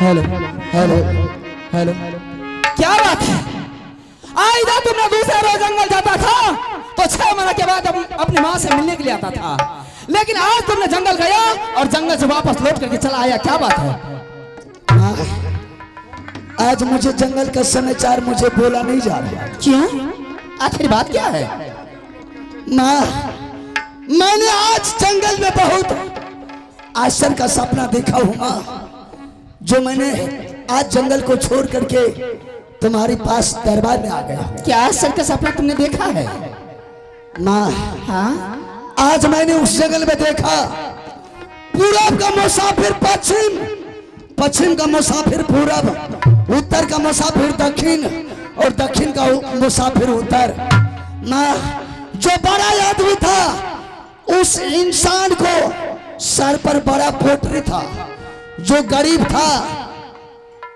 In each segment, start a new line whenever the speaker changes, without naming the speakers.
Hello hello hello, क्या बात है? आज रात तुमने दूसरे रोज जंगल जाता था तो 6 महीने के बाद अपनी माँ से मिलने के लिए आता था, लेकिन आज तुमने जंगल गया और जंगल से वापस लौट करके चला आया, क्या बात है?
आज मुझे जंगल का समाचार मुझे बोला नहीं जा रहा।
क्यों? आखिर बात क्या है?
माँ, मैंने आज जंगल में बहुत आश्चर्य का सपना देखा हूँ माँ, जो मैंने आज जंगल को छोड़ करके तुम्हारे पास दरबार में आ गया।
क्या आश्चर्य का सपना तुमने देखा है?
माँ,
हाँ,
आज मैंने उस जंगल में देखा पूरब का मुसाफिर पश्चिम, पश्चिम का मुसाफिर पूरब, उत्तर का मुसाफिर दक्षिण और दक्षिण का मुसाफिर उत्तर। माँ, जो बड़ा आदमी था उस इंसान को सर पर बड़ा पोटरी था, जो गरीब था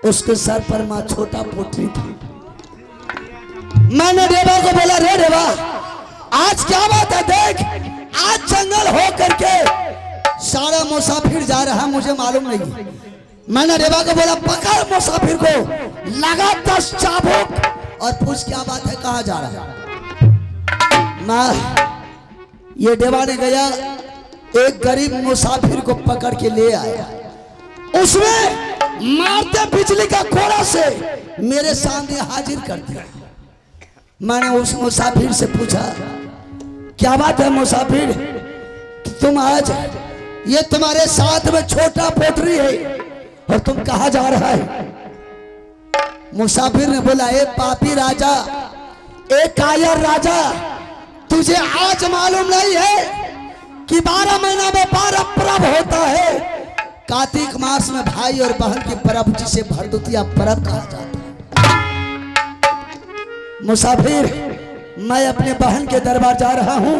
उसके सर पर माँ छोटा पोटरी था। मैंने रेवा को बोला, रे रेवा आज क्या बात है? देख आज जंगल हो करके सारा मुसाफिर जा रहा है, मुझे मालूम नहीं। मैंने रेवा को बोला, पकड़ मुसाफिर को, लगा 10 चाबुक और पूछ क्या बात है, कहाँ जा रहा है? माँ, ये रेवा ने गया एक गरीब मुसाफिर को पकड़ के ले आया, उसमें मारते बिजली का कोड़ा से मेरे सामने हाजिर कर दिया। मैंने उस मुसाफिर से पूछा, क्या बात है मुसाफिर, तुम आज ये तुम्हारे साथ में छोटा पोटरी है और तुम कहाँ जा रहा है? मुसाफिर ने बोला, ए पापी राजा, ए कायर राजा, तुझे आज मालूम नहीं है कि 12 महीना में 12 पर्व होता है। कार्तिक मास में भाई और बहन की पर्व, जिसे भरदुतिया पर्व कहा जाता है। मुसाफिर, मैं अपने बहन के दरबार जा रहा हूं,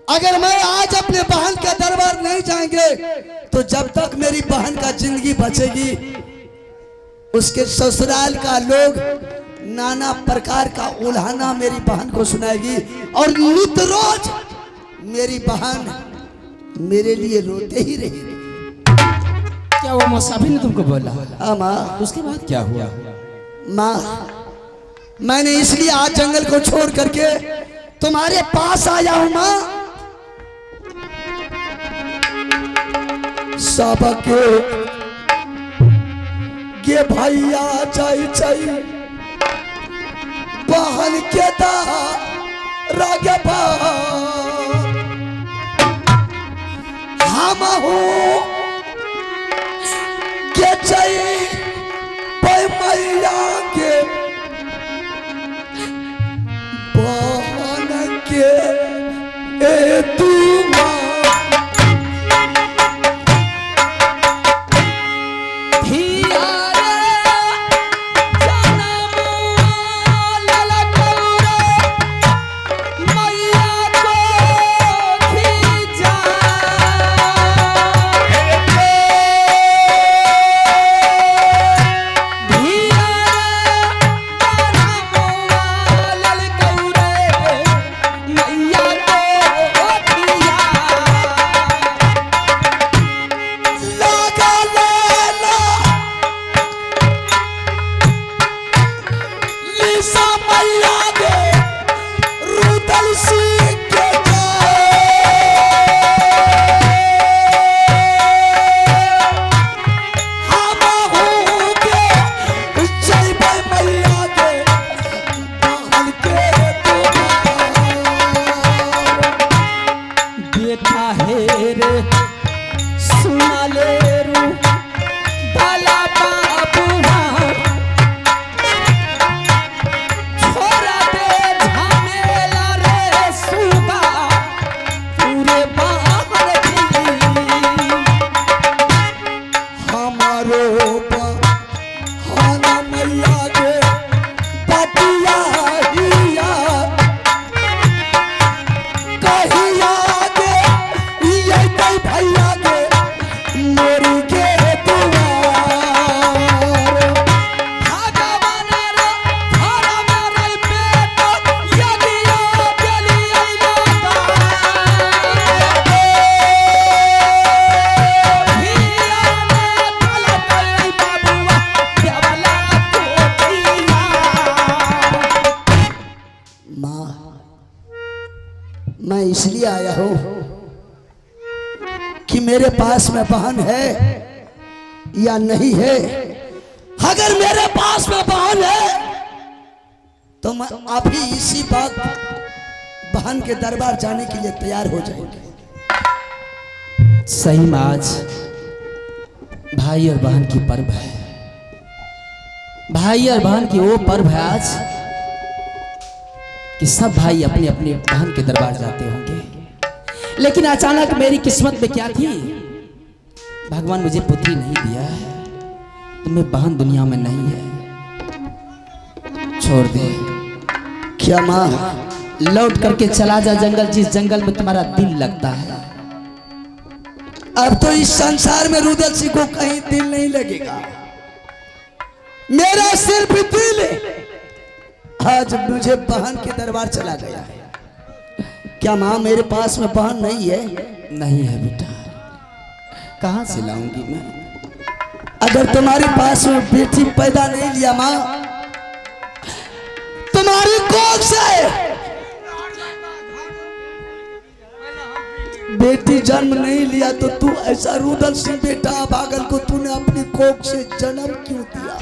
अगर मैं आज अपने बहन के दरबार नहीं जाएंगे तो जब तक मेरी बहन का जिंदगी बचेगी उसके ससुराल का लोग नाना प्रकार का उल्हाना मेरी बहन को सुनाएगी और नित रोज मेरी बहन मेरे लिए रोते ही रहेगी।
क्या वो मुसाफिर ने तुमको बोला?
हाँ माँ।
उसके बाद क्या हुआ?
माँ, मैंने इसलिए आज जंगल को छोड़ करके तुम्हारे पास आया हूं माँ। सबके गे भैया चाई चाई बहन के दा रागे हम हूँ के चाई मैया के बहन के ए तू भैया के मोरी के मैं इसलिए आया हूं कि मेरे पास में बहन है या नहीं है। अगर मेरे पास में बहन है तो मैं अभी इसी बात बहन के दरबार जाने के लिए तैयार हो जाएंगे।
सही में आज भाई और बहन की पर्व है। भाई और बहन की वो पर्व है आज कि सब भाई अपने अपने बहन के दरबार जाते होंगे। लेकिन अचानक मेरी किस्मत में क्या थी, भगवान मुझे पुत्री नहीं दिया है, तो मैं बहन दुनिया में नहीं है, छोड़ दे।
क्या माँ?
लौट करके चला जा जंगल, जिस जंगल में तुम्हारा दिल लगता है।
अब तो इस संसार में रुदल सिंह को कहीं दिल नहीं लगेगा, मेरा सिर्फ दिल आज मुझे बहन के दरबार चला गया है। क्या माँ मेरे पास में बहन नहीं है?
नहीं है बेटा, कहां से लाऊंगी मैं?
अगर तुम्हारे पास में बेटी पैदा नहीं लिया माँ, तुम्हारी कोख से बेटी जन्म नहीं लिया तो तू ऐसा रुदल सिंह बेटा पागल को तूने अपनी कोख से जन्म क्यों दिया?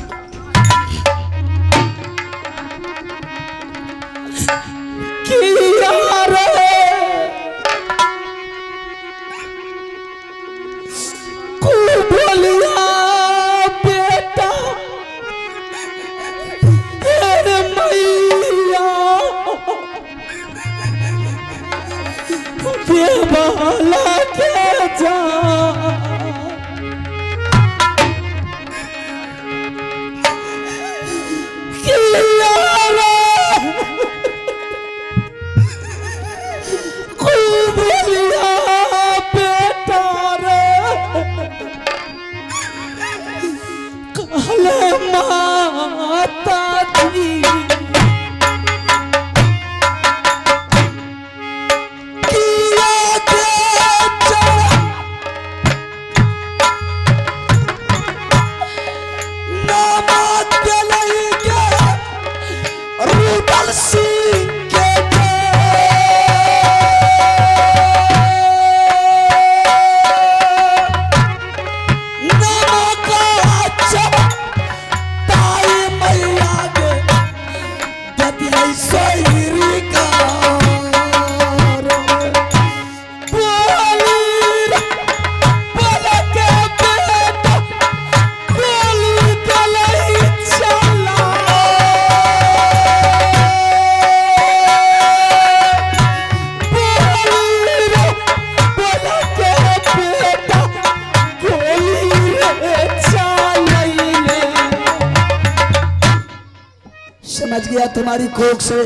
तुम्हारी कोख से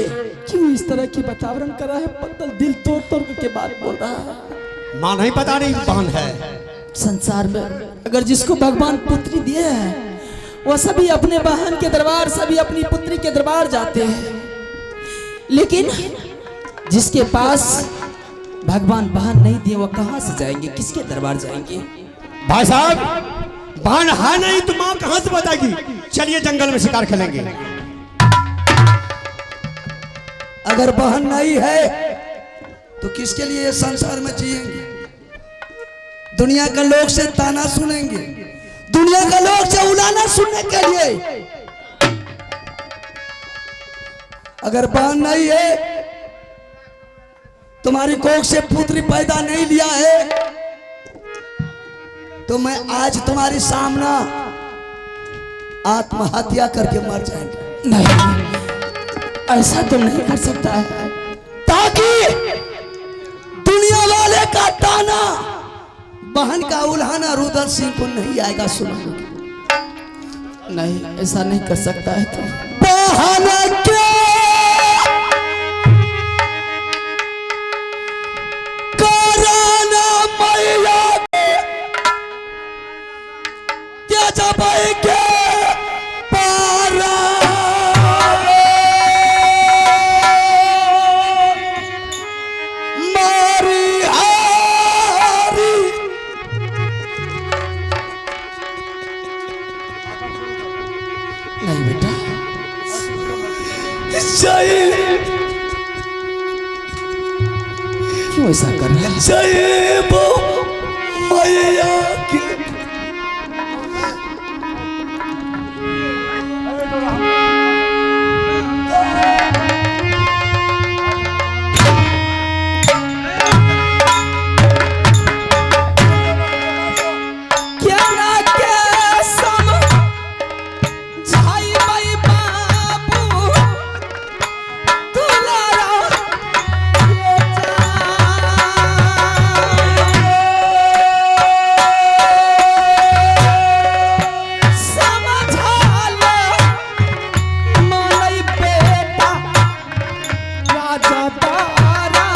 क्यों इस तरह की वातावरण करा है? पत्तल दिल तोड़ तोड़ के बात बोल रहा है।
माँ नहीं पता नहीं कौन है
संसार में अगर जिसको भगवान पुत्री दिए है वह सभी अपने बहन के दरबार, सभी अपनी पुत्री के दरबार जाते हैं। लेकिन जिसके पास भगवान बहन नहीं दिए वह कहां से जाएंगे, किसके दरबार जाएंगे?
भाई साहब बहन है नहीं तो माँ कहां से बताएगी? चलिए जंगल में शिकार खेलेंगे।
अगर बहन नहीं है तो किसके लिए ये संसार में जिएंगे? दुनिया के लोग से ताना सुनेंगे, दुनिया के लोग से उलाना सुनने के लिए। अगर बहन नहीं है, तुम्हारी कोख से पुत्री पैदा नहीं लिया है, तो मैं आज तुम्हारे सामने आत्महत्या करके मर जाएंगे।
नहीं, ऐसा तो नहीं कर सकता है,
ताकि दुनिया वाले का ताना, बहन का उल्हाना रुदल सिंह को नहीं आएगा सुना।
नहीं, ऐसा नहीं कर सकता है। तो
बहन के कराना मैया जय
क्यों ऐसा कर रहा है?
जय वो मैया की
क्या ना के समझाई भाई बाबू दुलारा ये जान। समझा ले मालई बेटा राजा तारा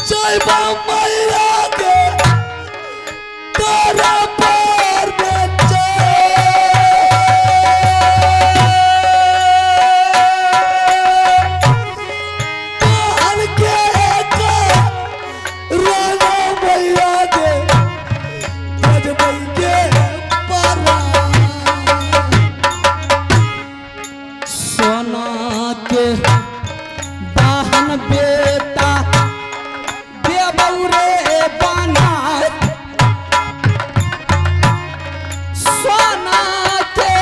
जय बा मैया के तारा पर बेचे पाल के राना मैया के गजबई के पारा
सोना के बहन बेटा बेबौरे बना। सोना के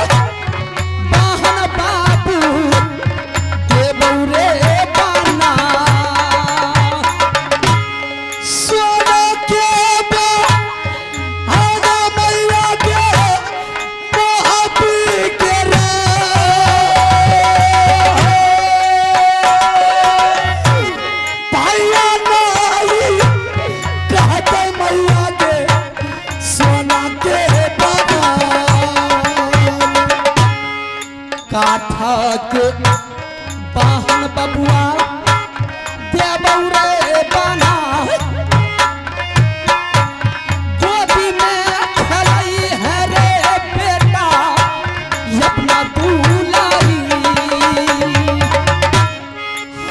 बहन बाबू बेबौरे बना।
सोना के आगा मैया के मोहब्बी के भैया नहीं कहते मैया के सोना के बाबा
काठा के बहन बबुआ देबौरे बना। गोदी में खेलाई है रे बेटा अपना दुलाई।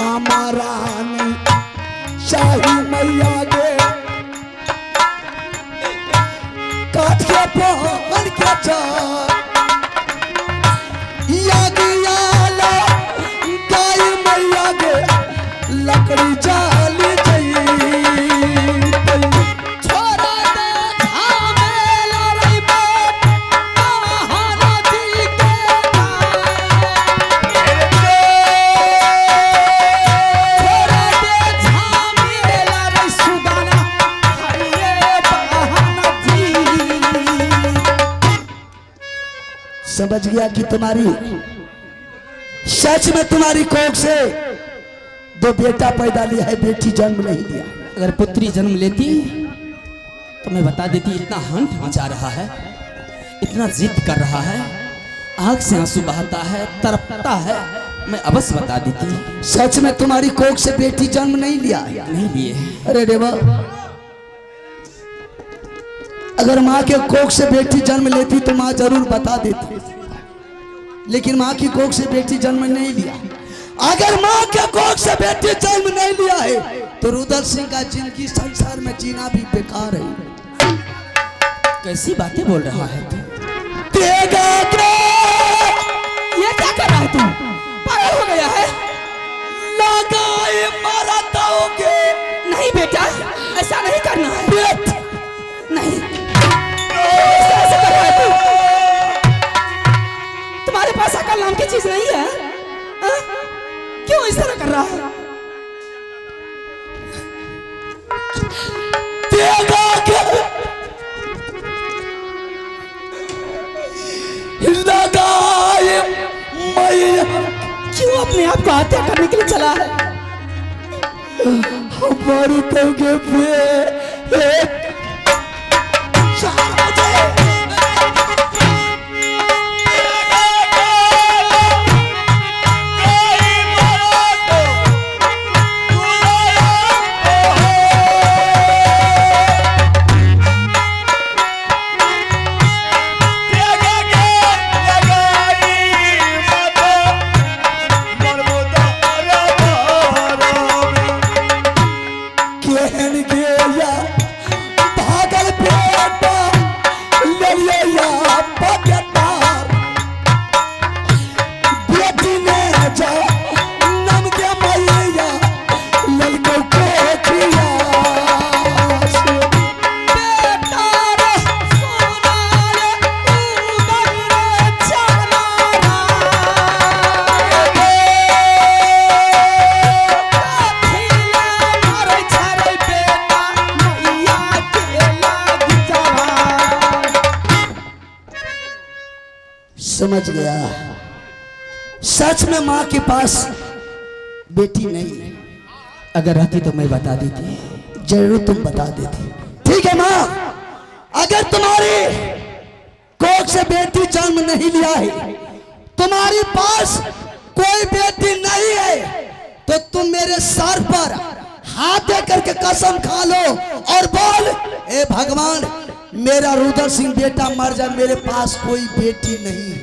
हमारा नहीं शाही मैया के काट के पहन के चार यागियाला गाय मैया के लकड़ी जाल जई
छोड़ा दे झामेला रे बेटा महाराजी के छोड़ा दे झामेला रे सुदाना हरे महाराजी।
समझ गया कि तुम्हारी सच में तुम्हारी कोख से दो बेटा पैदा लिया है, बेटी जन्म नहीं दिया।
अगर पुत्री जन्म लेती तो मैं बता देती। इतना हंट मचा रहा है, इतना जिद कर रहा है, आंख से आंसू बहाता है, तड़पता है, मैं अवश्य बता देती।
सच में तुम्हारी कोख से बेटी जन्म नहीं लिया है?
नहीं लिए।
अरे देवा, अगर माँ के कोख से बेटी जन्म लेती तो माँ जरूर बता देती, लेकिन माँ की कोख से बेटी जन्म नहीं लिया। अगर माँ के कोख से बेटी जन्म नहीं लिया है तो रुदल सिंह का जिंदगी संसार में जीना भी बेकार है।
कैसी बातें बोल रहा है तू?
देगा के
ये क्या कर रहा है तू? पागल हो गया है?
लगाए मारा दोगे।
नहीं बेटा, ऐसा नहीं करना है। नहीं, ऐसा कर रहा है तू? तुम्हारे पास अकल नाम की चीज नहीं है? हाँ? क्यों इस तरह कर रहा है?
देगा के लगाए मैया
क्यों अपने आप को हत्या करने के लिए चला है?
हमारे दोगे पे 4 बजे कहन के समझ गया, सच में माँ के पास बेटी नहीं।
अगर रहती तो मैं बता देती।
जरूर तुम बता देती। ठीक है माँ, अगर तुम्हारी कोख से बेटी जन्म नहीं लिया है, तुम्हारे पास कोई बेटी नहीं है, तो तुम मेरे सर पर हाथ दे करके कसम खा लो और बोल, ए भगवान मेरा रुद्र सिंह बेटा मर जाए, मेरे पास कोई बेटी नहीं है।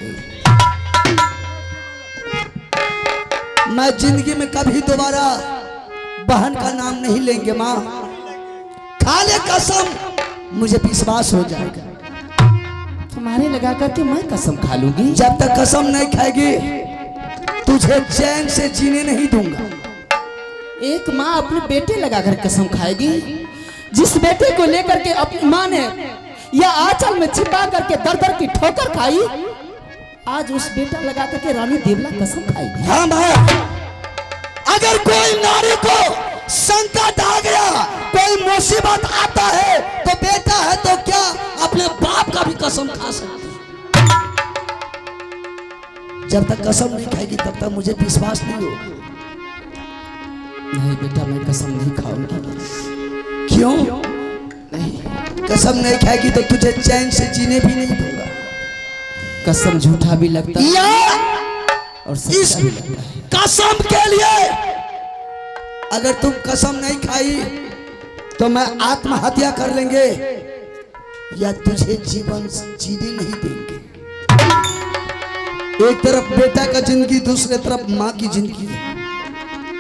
मैं जिंदगी में कभी दोबारा बहन का नाम नहीं लेंगे माँ। खा ले कसम, मुझे विश्वास हो जाएगा।
तुम्हारे लगा करके मैं कसम खा लूंगी।
जब तक कसम नहीं खाएगी तुझे चैन से जीने नहीं दूंगा।
एक माँ अपने बेटे लगाकर कसम खाएगी, जिस बेटे को लेकर के अपनी माँ ने या आंचल में छिपा करके दर दर की ठोकर खाई, आज उस बेटा लगा करके रानी देवला कसम खाएगी।
हाँ माँ, अगर कोई नारी को संकट आ गया, कोई मुसीबत आता है, तो बेटा है तो क्या अपने बाप का भी कसम खा सकती है। जब तक कसम नहीं खाएगी तब तक मुझे विश्वास नहीं होगा।
नहीं बेटा, मैं कसम नहीं खाऊंगी।
क्यों नहीं? कसम नहीं खाएगी तो तुझे चैन से जीने भी नहीं दूंगा।
कसम झूठा भी लगता है
या
और
इस
सच्चा भी लगता है।
कसम के लिए अगर तुम कसम नहीं खाई तो मैं आत्महत्या कर लेंगे या तुझे जीवन जीने नहीं देंगे। एक तरफ बेटा का जिंदगी, दूसरे तरफ माँ की जिंदगी।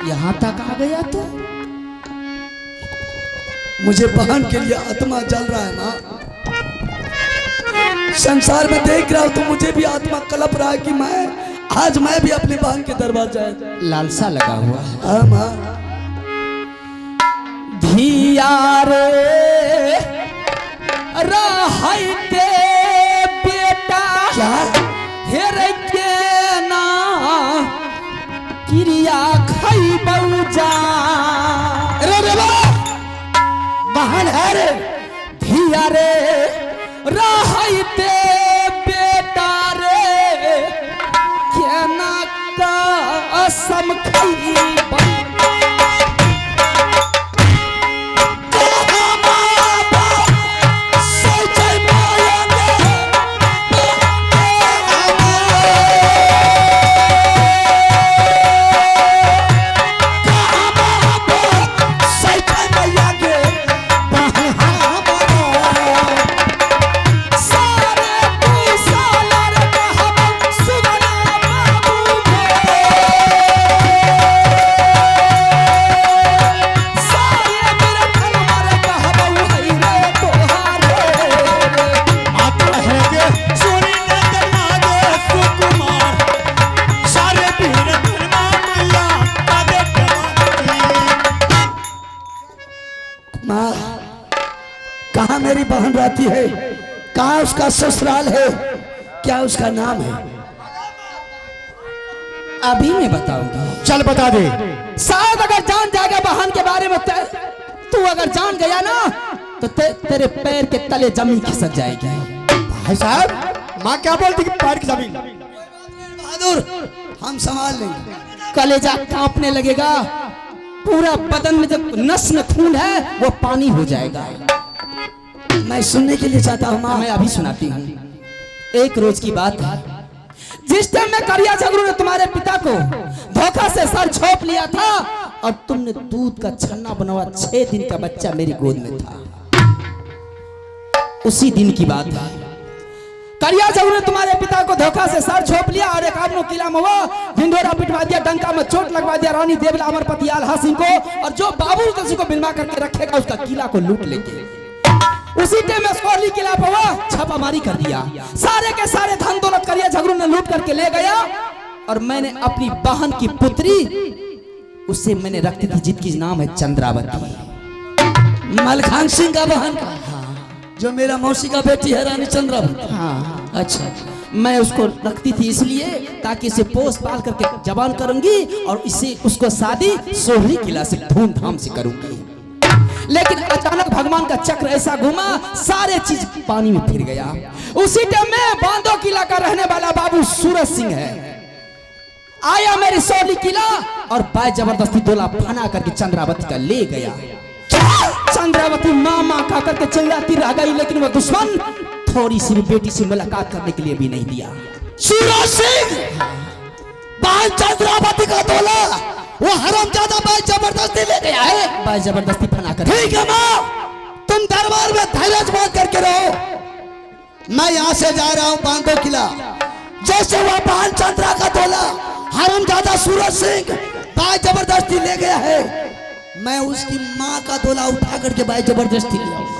यहाँ तक आ गया तो
मुझे बहन के लिए आत्मा जल रहा है माँ। संसार में देख रहा हूं तो मुझे भी आत्मा कलप रहा है कि मैं भी अपने बहन के दरबार जाए।
लालसा लगा हुआ है।
हाँ माँ।
धिया रे रहते बेटा
क्या
हेर के ना क्रिया खैबौ जा।
रे बहन है रे।
धिया रे रहते बेटा रे केना कसम खैबौ।
कहाँ मेरी बहन रहती है? कहाँ उसका ससुराल है? क्या उसका नाम है?
अभी मैं बताऊंगा।
चल बता दे।
शायद अगर जान जाएगा बहन के बारे में, तू अगर जान गया ना तो तेरे पैर के तले जमीन खिसक जाएगी।
भाई साहब, माँ क्या बोलती कि पैर की जमीन?
बहादुर, हम संभाल लेंगे।
कलेजा कांपने लगेगा, पूरा बदन में जो नस में खून है वो पानी हो जाएगा।
मैं सुनने के लिए चाहता हूँ माँ।
मैं अभी सुनाती हूँ। एक रोज की बात है, जिस टाइम में करिया झगड़ू ने तुम्हारे पिता को धोखा से सर छोप लिया था और तुमने दूध का छन्ना बनवा 6 दिन का बच्चा मेरी गोद में था, उसी दिन की बात है। करिया झगड़ू ने तुम्हारे पिता को धोखा से सर छोप लिया और एक आदमी किला में हुआ, ढिंढोरा पिटवा दिया, डंका में चोट लगवा दिया रानी देवला अमरपति आल्हा सिंह को, और जो बाबू तुलसी को बिलवा करके रखेगा उसका किला को लूट लेंगे। उसी टाइम में सोरली किला पर हुआ छापामारी कर दिया, सारे के सारे धन दौलत करिया झगड़ू ने लूट करके ले गया, और मैंने अपनी बहन की पुत्री उससे मैंने रखी थी जिसकी नाम है चंद्रावती।
मलखान सिंह का बहन का, जो मेरा मौसी का बेटी है रानी चंद्रावती।
हाँ,
अच्छा,
मैं उसको रखती थी इसलिए ताकि इसे पोस पाल करके जवान करूंगी और इसे उसको शादी सोहरी किला से धूमधाम से करूंगी। लेकिन अचानक भगवान का चक्र ऐसा घुमा, सारे चीज पानी में फिर गया। उसी टाइम में बांदो किला का रहने वाला बाबू सूरज सिंह है, आया मेरी सोली किला और बाय जबरदस्ती दोला फना करके चंद्रावती का ले गया। चंद्रावती माँ माँ खा करके चिल्लाती रह गई, लेकिन वो दुश्मन थोड़ी सी भी बेटी से मुलाकात करने के लिए भी नहीं दिया।
सूरज सिंह बाय चंद्रावती का दोला वो हरामजादा बाय जबरदस्ती ले गया है।
बाय जबरदस्ती फना कर।
ठीक है माँ, तुम दरबार में धैर्य बात करके रहो, मैं यहाँ से जा रहा हूँ बांधो किला। जैसे वह बाण चंद्रा का दोला हरामजादा सूरज सिंह बाय जबरदस्ती ले गया है, मैं उसकी माँ का दोला उठा करके बाय जबरदस्ती ले आऊंगा।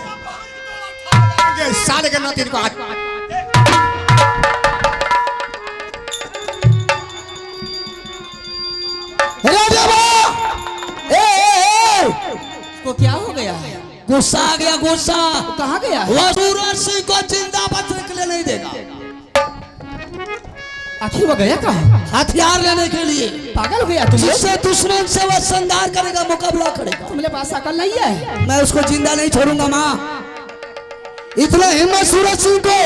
साले के नाती को आज
को क्या हो गया है?
गुस्सा आ गया, गुस्सा।
कहाँ गया है?
वह सूरज सिंह को जिंदा बचने के लिए नहीं देगा।
आखिर वो गया कहाँ?
हथियार लेने के लिए।
पागल हो गया तुम?
जिससे दुश्मन से वह संहार करेगा, मुकाबला करेगा।
तुम्हारे पास अकल नहीं है?
मैं उसको जिंदा नहीं छोड़ूंगा माँ। इतना हिम्मत सूरज सिंह को,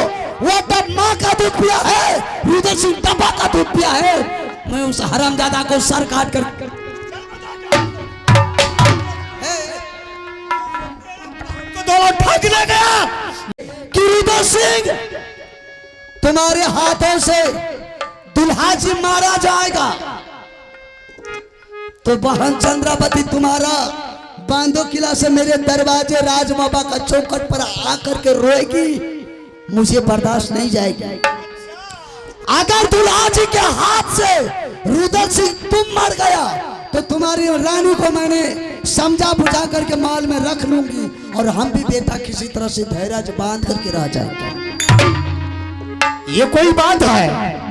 वो तब माँ का दूध पिया है, रुद्र सिंह डब्बा का दूध पिया है। मैं उस हरामजादा को सर काट कर
दोनों ठगने गया
कि रुद्र सिंह तुम्हारे हाथों से दुल्हा जी मारा जाएगा, तो बहन चंद्रावती तुम्हारा बांधो किला से मेरे दरवाजे राजबाबा का चौखट पर आकर के रोएगी, मुझे बर्दाश्त नहीं जाएगी। अगर दुल्हा जी के हाथ से रुद्र सिंह तुम मर गया, तो तुम्हारी रानी को मैंने समझा बुझा करके माल में रख लूंगी, और हम भी बेटा किसी तरह से धैर्य बांध करके रह जाएंगे।
ये कोई बात है?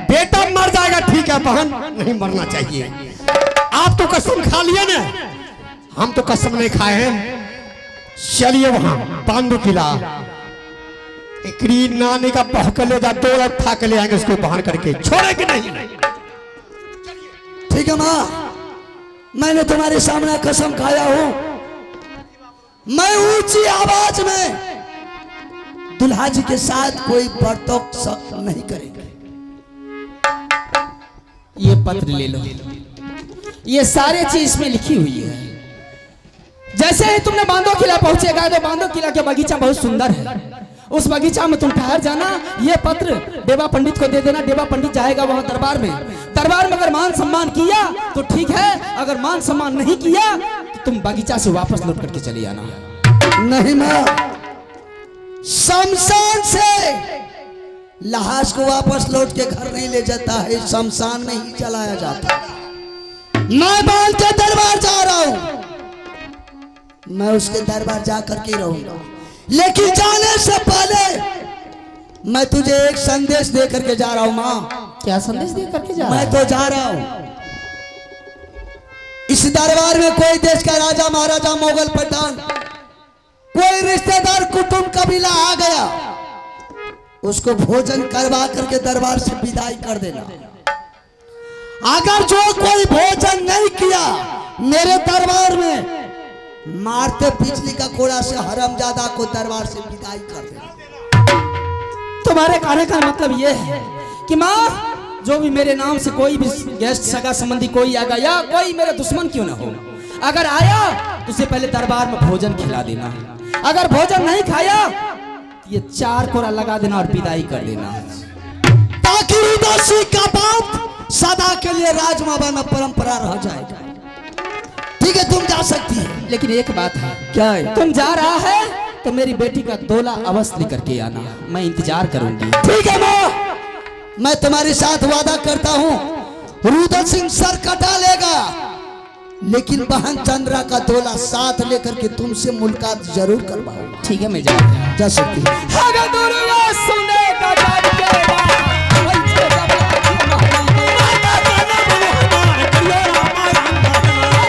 बेटा मर जाएगा ठीक है, बहन नहीं मरना चाहिए। आप तो कसम खा लिए ना, हम तो कसम नहीं खाए हैं। चलिए वहां बांधो किला, एकरी नानी का बहकले जा, दो लग था के ले आएंगे उसको बाहर करके, छोड़ेंगे नहीं।
ठीक है माँ, मैंने तुम्हारे सामने कसम खाया हूं, मैं ऊंची आवाज में दुल्हा जी के साथ कोई बर्ताव नहीं करेंगे।
ये पत्र ले लो, ये सारे चीज इसमें लिखी हुई है। जैसे ही तुमने बांधो किला पहुंचेगा, तो बांधो किला के बगीचा बहुत सुंदर है, उस बगीचा में तुम ठहर जाना। ये पत्र देवा पंडित को दे देना, देवा पंडित जाएगा वहां दरबार में। दरबार में अगर मान सम्मान किया तो ठीक है, अगर मान सम्मान नहीं किया तो तुम बगीचा से वापस लौट करके चले आना।
नहीं माँ, शमशान से लाश को वापस लौट के घर नहीं ले जाता है, शमशान में ही चलाया जाता है। मैं बाल के दरबार जा रहा हूं, मैं उसके दरबार जाकर के रहूंगा, लेकिन जाने से पहले मैं तुझे एक संदेश दे करके जा रहा हूं माँ।
क्या संदेश दे करके जा रहा है?
मैं तो जा रहा हूं, इस दरबार में कोई देश का राजा महाराजा मुगल पठान कोई रिश्तेदार कुटुंब कबीला आ गया, उसको भोजन करवा करके दरबार से विदाई कर देना। अगर जो कोई भोजन नहीं किया मेरे दरबार में, मारते बिजली का कोड़ा से हरामजादा को दरबार से विदाई कर देना।
तुम्हारे कहने का मतलब ये है कि माँ, जो भी मेरे नाम से कोई भी गेस्ट सगा संबंधी कोई आएगा, या कोई मेरा दुश्मन क्यों ना हो, अगर आया तो उसे पहले दरबार में भोजन खिला देना। अगर भोजन नहीं खाया ये 4 कोरा लगा देना और विदाई कर देना,
ताकि रुद्र सिंह का बात सदा के लिए राजमाबा में परंपरा रह जाएगा। ठीक है, तुम जा सकती है।
लेकिन एक बात है।
क्या है?
तुम जा रहा है तो मेरी बेटी का दोला अवश्य लेकर के आना, मैं इंतजार करूंगी।
ठीक है माँ, मैं तुम्हारे साथ वादा करता हूँ, रुद्र सिंह सर कटा लेगा, लेकिन बहन चंद्रा का दोला साथ लेकर के तुमसे मुलाकात जरूर करवाऊंगा।
ठीक है, मैं जा सकती हूँ।
जा सकती है।
अगर दुर्गा सुने का